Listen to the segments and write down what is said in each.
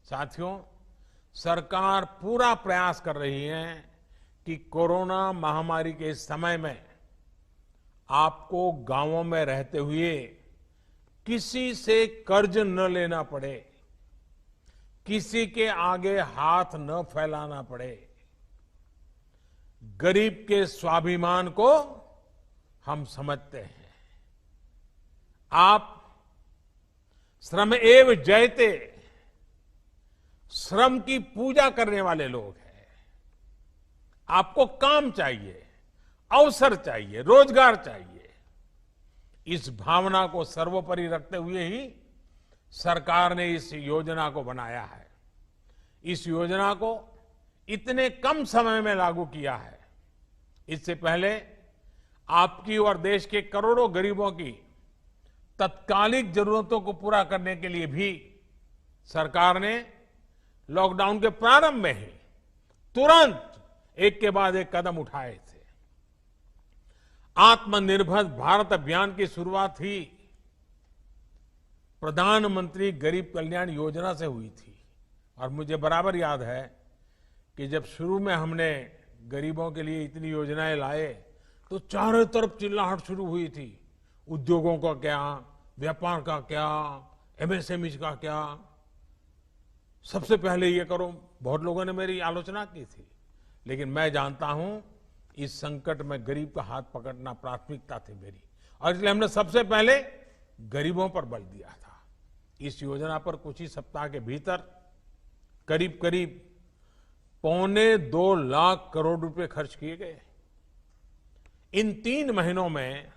साथियों, सरकार पूरा प्रयास कर रही है कि कोरोना महामारी के इस समय में आपको गांवों में रहते हुए किसी से कर्ज न लेना पड़े, किसी के आगे हाथ न फैलाना पड़े। गरीब के स्वाभिमान को हम समझते हैं। आप श्रम एव जयते, श्रम की पूजा करने वाले लोग हैं। आपको काम चाहिए, अवसर चाहिए, रोजगार चाहिए। इस भावना को सर्वोपरि रखते हुए ही सरकार ने इस योजना को बनाया है। इस योजना को इतने कम समय में लागू किया है। इससे पहले आपकी और देश के करोड़ों गरीबों की तत्कालिक जरूरतों को पूरा करने के लिए भी सरकार ने लॉकडाउन के प्रारंभ में ही तुरंत एक के बाद एक कदम उठाए थे। आत्मनिर्भर भारत अभियान की शुरुआत ही प्रधानमंत्री गरीब कल्याण योजना से हुई थी। और मुझे बराबर याद है कि जब शुरू में हमने गरीबों के लिए इतनी योजनाएं लाए तो चारों तरफ चिल्लाहट शुरू हुई थी। उद्योगों का क्या, व्यापार का क्या, एमएसएमई का क्या, सबसे पहले ये करो। बहुत लोगों ने मेरी आलोचना की थी, लेकिन मैं जानता हूं इस संकट में गरीब का हाथ पकड़ना प्राथमिकता थी मेरी, और इसलिए हमने सबसे पहले गरीबों पर बल दिया था। इस योजना पर कुछ ही सप्ताह के भीतर करीब करीब 2.25 लाख करोड़ रुपए खर्च किए गए। इन 3 महीनों में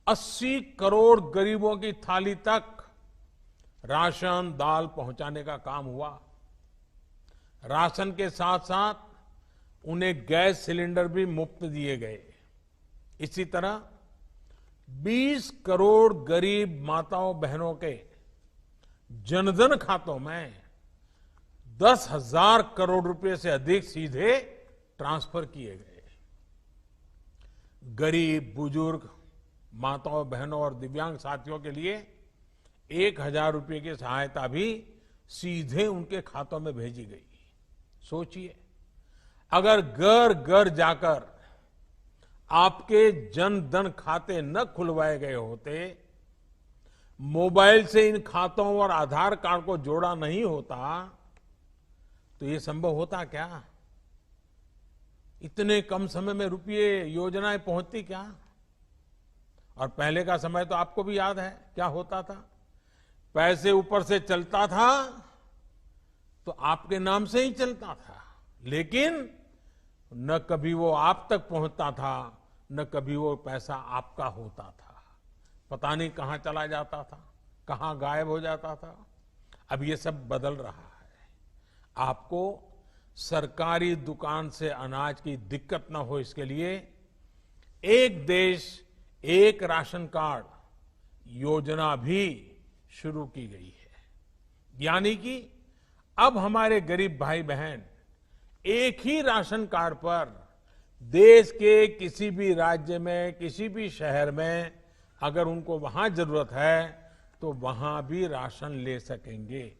80 करोड़ गरीबों की थाली तक राशन दाल पहुंचाने का काम हुआ। राशन के साथ साथ उन्हें गैस सिलेंडर भी मुफ्त दिए गए। इसी तरह 20 करोड़ गरीब माताओं बहनों के जनधन खातों में 10,000 करोड़ रुपए से अधिक सीधे ट्रांसफर किए गए। गरीब, बुजुर्ग, माताओं बहनों और दिव्यांग साथियों के लिए 1,000 रुपए की सहायता भी सीधे उनके खातों में भेजी गई। सोचिए, अगर घर घर जाकर आपके जन धन खाते न खुलवाए गए होते, मोबाइल से इन खातों और आधार कार्ड को जोड़ा नहीं होता, तो ये संभव होता क्या? इतने कम समय में रुपये योजनाएं पहुंचती क्या? और पहले का समय तो आपको भी याद है क्या होता था। पैसे ऊपर से चलता था तो आपके नाम से ही चलता था, लेकिन न कभी वो आप तक पहुंचता था, न कभी वो पैसा आपका होता था। पता नहीं कहां चला जाता था, कहां गायब हो जाता था। अब ये सब बदल रहा है। आपको सरकारी दुकान से अनाज की दिक्कत न हो, इसके लिए एक देश एक राशन कार्ड योजना भी शुरू की गई है। यानी कि अब हमारे गरीब भाई बहन एक ही राशन कार्ड पर देश के किसी भी राज्य में, किसी भी शहर में अगर उनको वहां जरूरत है तो वहां भी राशन ले सकेंगे।